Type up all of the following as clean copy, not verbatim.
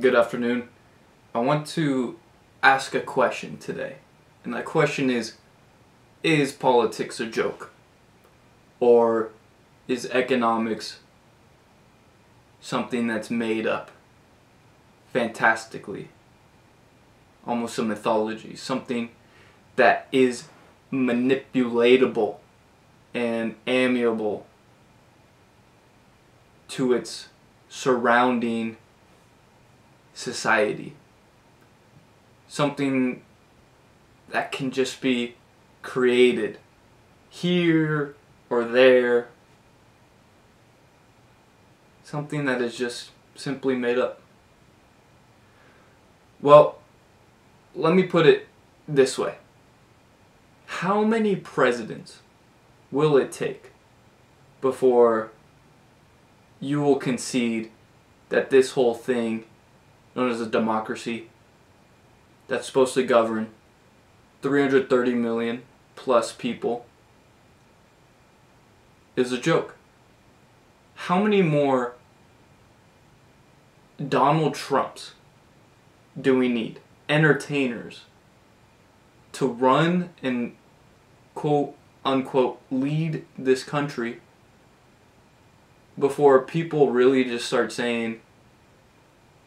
Good afternoon. I want to ask a question today. And that question is politics a joke? Or is economics something that's made up fantastically? Almost a mythology. Something that is manipulatable and amiable to its surrounding society. Something that can just be created here or there. Something that is just simply made up. Well, let me put it this way. How many presidents will it take before you will concede that this whole thing, known as a democracy, that's supposed to govern 330 million plus people, is a joke? How many more Donald Trumps do we need, entertainers, to run and quote unquote lead this country before people really just start saying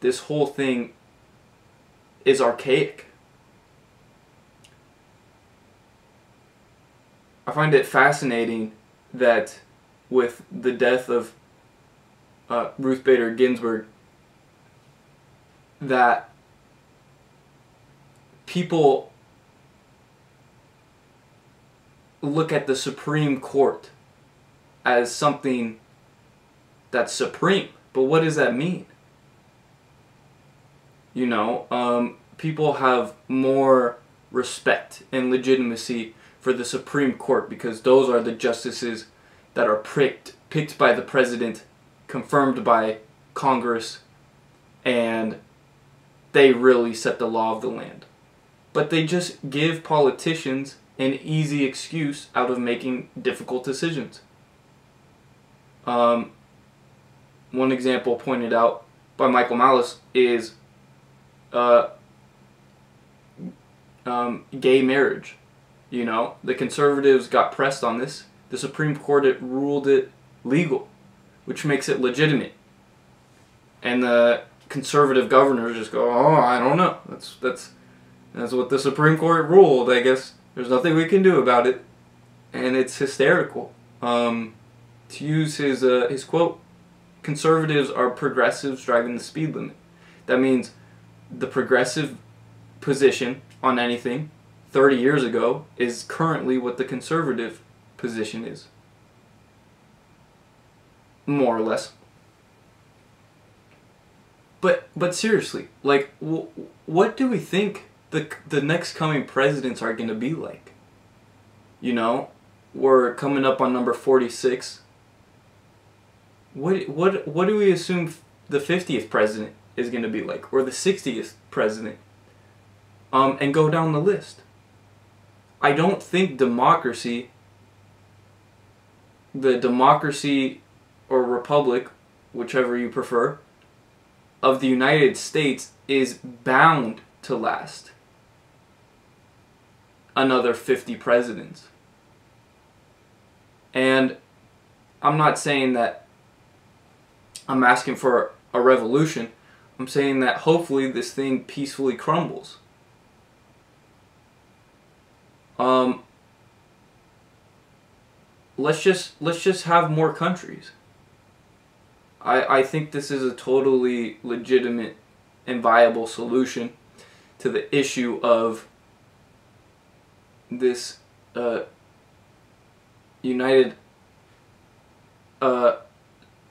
this whole thing is archaic? I find it fascinating that with the death of Ruth Bader Ginsburg, that people look at the Supreme Court as something that's supreme. But what does that mean? You know, people have more respect and legitimacy for the Supreme Court because those are the justices that are picked by the president, confirmed by Congress, and they really set the law of the land. But they just give politicians an easy excuse out of making difficult decisions. One example pointed out by Michael Malice is gay marriage. You know, the conservatives got pressed on this. The Supreme Court ruled it legal, which makes it legitimate. And the conservative governors just go, "Oh, I don't know. That's what the Supreme Court ruled. I guess there's nothing we can do about it." And it's hysterical. To use his quote, conservatives are progressives driving the speed limit. That means the progressive position on anything 30 years ago is currently what the conservative position is. More or less. But seriously, like, what do we think the next coming presidents are going to be like? You know, we're coming up on number 46. What do we assume the 50th president is going to be like, or the 60th president? And go down the list. I don't think democracy, the democracy or republic, whichever you prefer, of the United States is bound to last another 50 presidents. And I'm not saying that I'm asking for a revolution. I'm saying that hopefully this thing peacefully crumbles. Let's just have more countries. I think this is a totally legitimate and viable solution to the issue of this United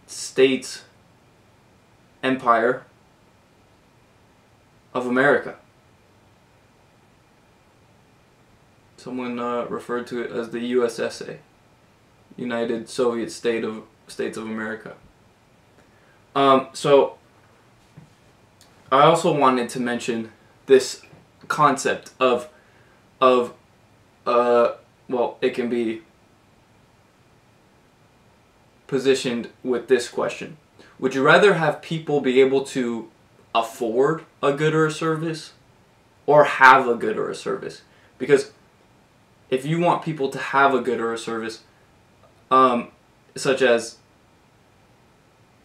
States Empire of America. Someone referred to it as the USSA, United Soviet States of America. So I also wanted to mention this concept of well, it can be positioned with this question. Would you rather have people be able to afford a good or a service or have a good or a service. Because if you want people to have a good or a service, such as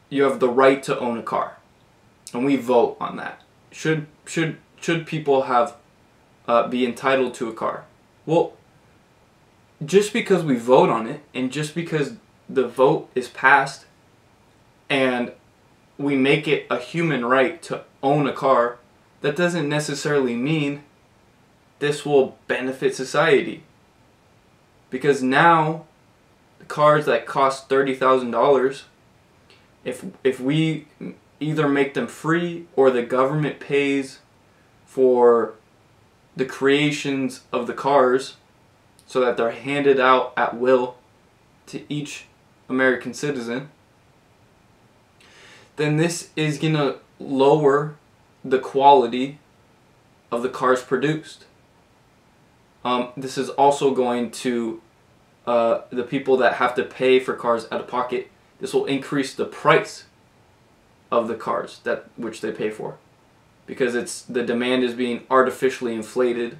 you have the right to own a car, and we vote on that. Should people have be entitled to a car? Well, just because we vote on it, and just because the vote is passed, and we make it a human right to own a car, that doesn't necessarily mean this will benefit society. Because now, the cars that cost $30,000, if we either make them free or the government pays for the creations of the cars so that they're handed out at will to each American citizen, then this is going to lower the quality of the cars produced. This is also going to, the people that have to pay for cars out of pocket, this will increase the price of the cars which they pay for, because the demand is being artificially inflated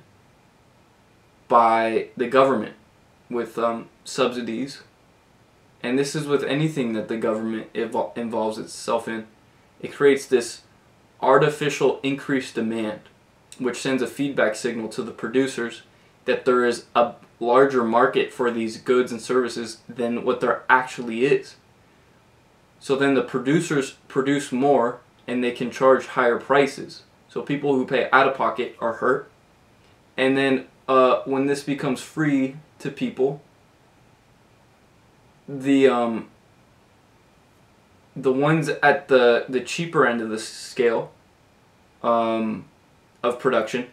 by the government with subsidies. And this is with anything that the government involves itself in. It creates this artificial increased demand, which sends a feedback signal to the producers that there is a larger market for these goods and services than what there actually is. So then the producers produce more and they can charge higher prices. So people who pay out of pocket are hurt. And then when this becomes free to people, the ones at the cheaper end of the scale of production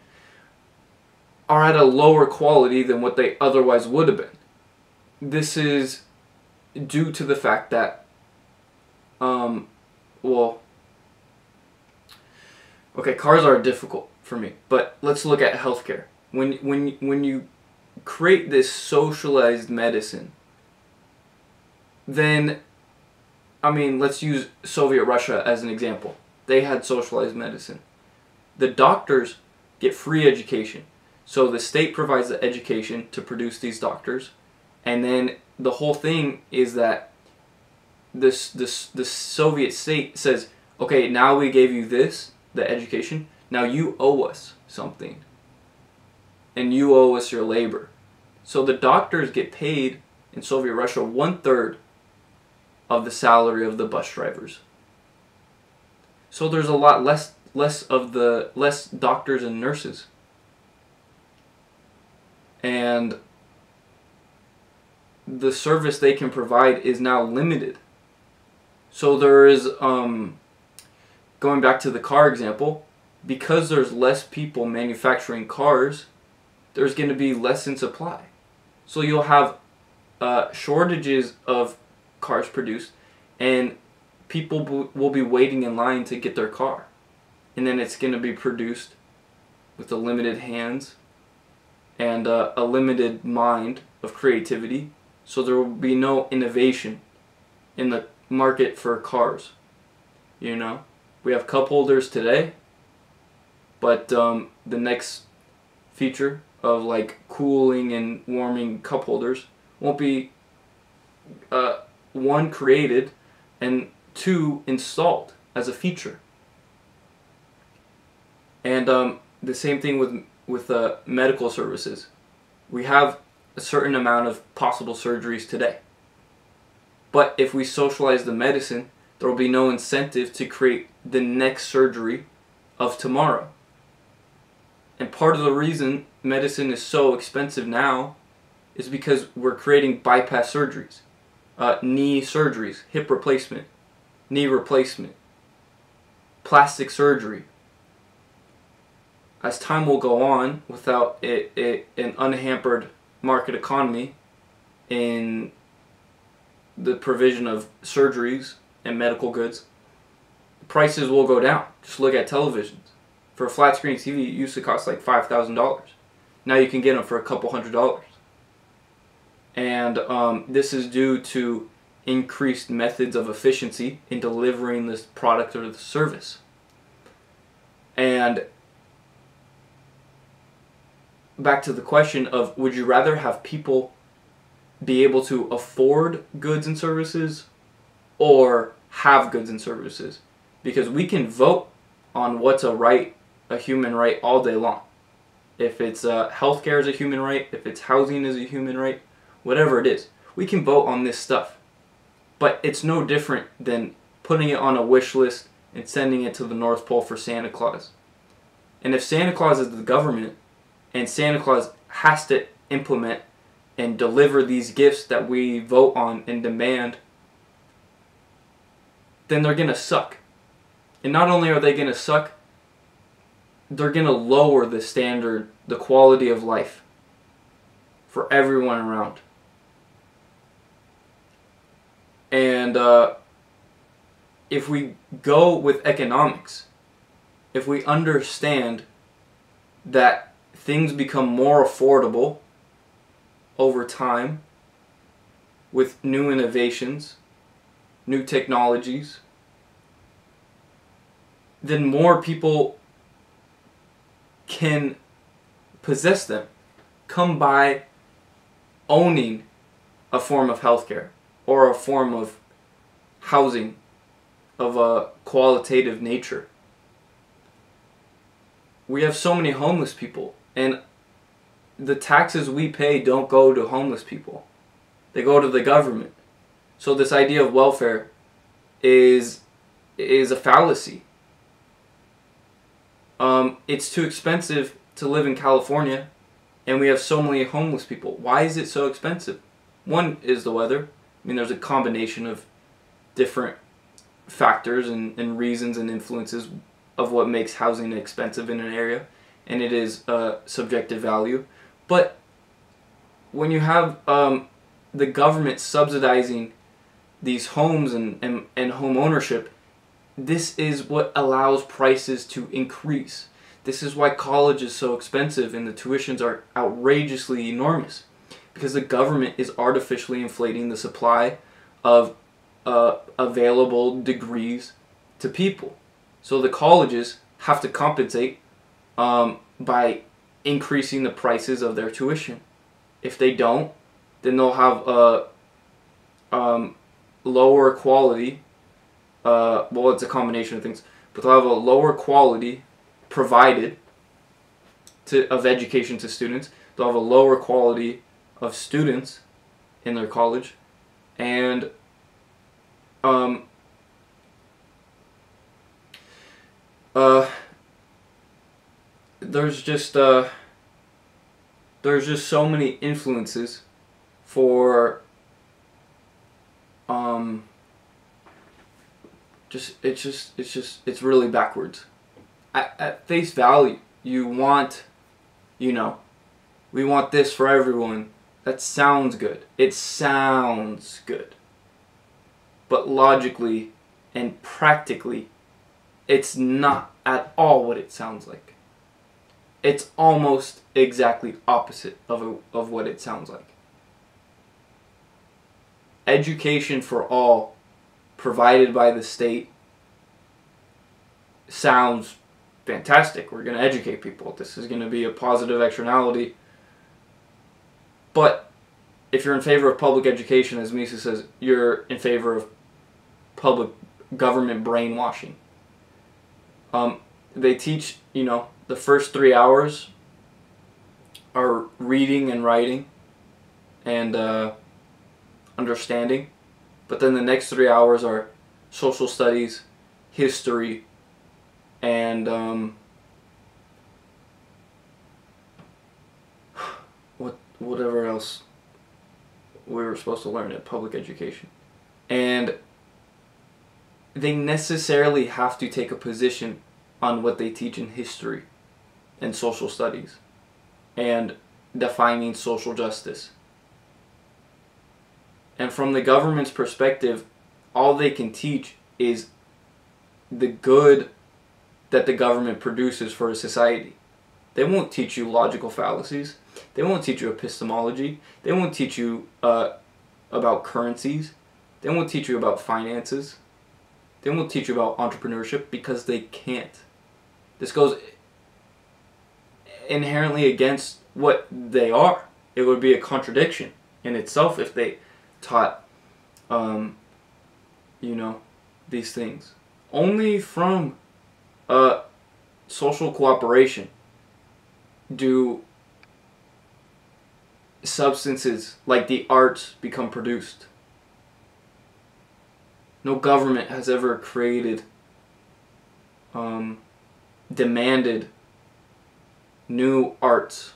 are at a lower quality than what they otherwise would have been. This is due to the fact that cars are difficult for me, but let's look at healthcare. When you create this socialized medicine, then, I mean, let's use Soviet Russia as an example. They had socialized medicine. The doctors get free education. So the state provides the education to produce these doctors, and then the whole thing is that the Soviet state says, okay, now we gave you this, the education, now you owe us something. And you owe us your labor. So the doctors get paid in Soviet Russia 1/3 of the salary of the bus drivers. So there's a lot less doctors and nurses. And the service they can provide is now limited. So there is, going back to the car example, because there's less people manufacturing cars, there's going to be less in supply. So you'll have shortages of cars produced, and people will be waiting in line to get their car. And then it's going to be produced with the limited hands and a limited mind of creativity. So there will be no innovation in the market for cars. You know, we have cup holders today, but the next feature of like cooling and warming cup holders won't be one, created, and two, installed as a feature. And the same thing with medical services. We have a certain amount of possible surgeries today. But if we socialize the medicine, there will be no incentive to create the next surgery of tomorrow. And part of the reason medicine is so expensive now is because we're creating bypass surgeries. Knee surgeries, hip replacement, knee replacement, plastic surgery. As time will go on, without an unhampered market economy in the provision of surgeries and medical goods, prices will go down. Just look at televisions. For a flat screen TV, it used to cost like $5,000. Now you can get them for a couple $100s. And this is due to increased methods of efficiency in delivering this product or the service. And back to the question of, would you rather have people be able to afford goods and services or have goods and services? Because we can vote on what's a right, a human right, all day long. If it's healthcare is a human right, if it's housing is a human right, whatever it is, we can vote on this stuff. But it's no different than putting it on a wish list and sending it to the North Pole for Santa Claus. And if Santa Claus is the government, and Santa Claus has to implement and deliver these gifts that we vote on and demand, then they're going to suck. And not only are they going to suck, they're going to lower the standard, the quality of life for everyone around. And if we go with economics, if we understand that things become more affordable over time with new innovations, new technologies, then more people can possess them, come by owning a form of healthcare or a form of housing of a qualitative nature. We have so many homeless people, and the taxes we pay don't go to homeless people. They go to the government. So this idea of welfare is a fallacy. It's too expensive to live in California, and we have so many homeless people. Why is it so expensive? One is the weather. I mean, there's a combination of different factors and reasons and influences of what makes housing expensive in an area, and it is subjective value. But when you have the government subsidizing these homes and home ownership, this is what allows prices to increase. This is why college is so expensive and the tuitions are outrageously enormous, because the government is artificially inflating the supply of available degrees to people. So the colleges have to compensate by increasing the prices of their tuition. If they don't, then they'll have a lower quality. Well, it's a combination of things, but they'll have a lower quality provided of education to students. They'll have a lower quality of students in their college, and there's just so many influences for it's really backwards. At face value, you want, we want this for everyone. That sounds good. It sounds good. But logically and practically, it's not at all what it sounds like. It's almost exactly opposite of what it sounds like. Education for all, provided by the state, sounds fantastic. We're going to educate people. This is going to be a positive externality. But if you're in favor of public education, as Misa says, you're in favor of public government brainwashing. They teach, the first 3 hours are reading and writing and understanding. But then the next 3 hours are social studies, history, and whatever else we were supposed to learn at public education. And they necessarily have to take a position on what they teach in history and social studies and defining social justice. And from the government's perspective, all they can teach is the good that the government produces for a society. They won't teach you logical fallacies. They won't teach you epistemology. They won't teach you about currencies. They won't teach you about finances. They won't teach you about entrepreneurship because they can't. This goes inherently against what they are. It would be a contradiction in itself if they taught, you know, these things. Only from social cooperation do substances like the arts become produced. No government has ever created, demanded new arts.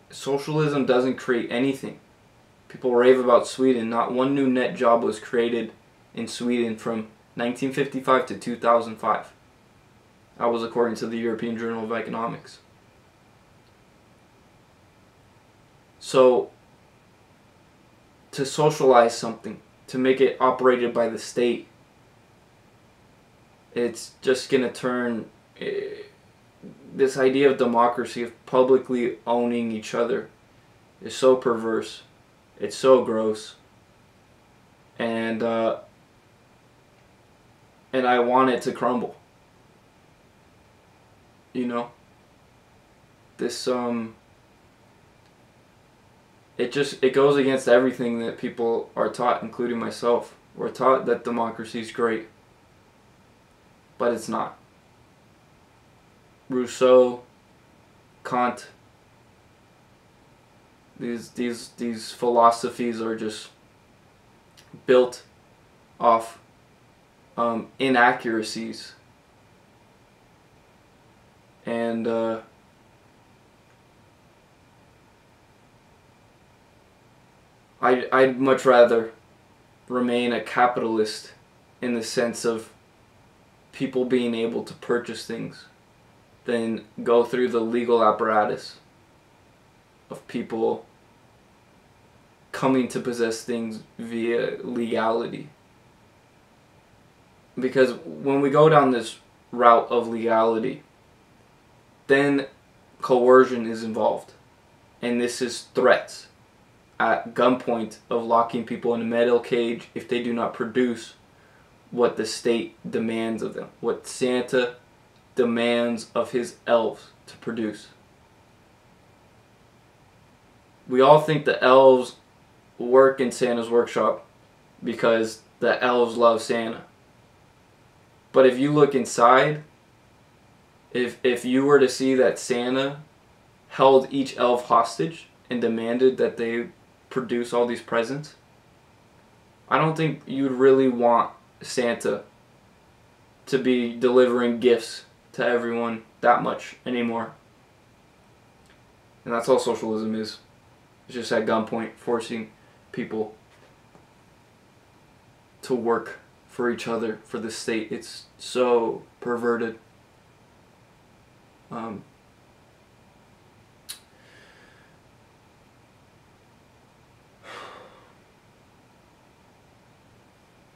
Socialism doesn't create anything. People rave about Sweden. Not one new net job was created in Sweden from 1955 to 2005. That was according to the European Journal of Economics. So, to socialize something, to make it operated by the state, it's just going to turn this idea of democracy, of publicly owning each other, is so perverse. It's so gross. And I want it to crumble. You know? This, it goes against everything that people are taught, including myself. We're taught that democracy is great. But it's not. Rousseau, Kant, these philosophies are just built off inaccuracies. And I'd much rather remain a capitalist in the sense of people being able to purchase things than go through the legal apparatus of people coming to possess things via legality. Because when we go down this route of legality, then coercion is involved. And this is threats at gunpoint of locking people in a metal cage if they do not produce what the state demands of them, what Santa demands of his elves to produce. We all think the elves work in Santa's workshop because the elves love Santa. But if you look inside, if you were to see that Santa held each elf hostage and demanded that they produce all these presents, I don't think you'd really want Santa to be delivering gifts to everyone that much anymore. And that's all socialism is. It's just at gunpoint forcing people to work for each other, for the state. It's so perverted.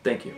Thank you.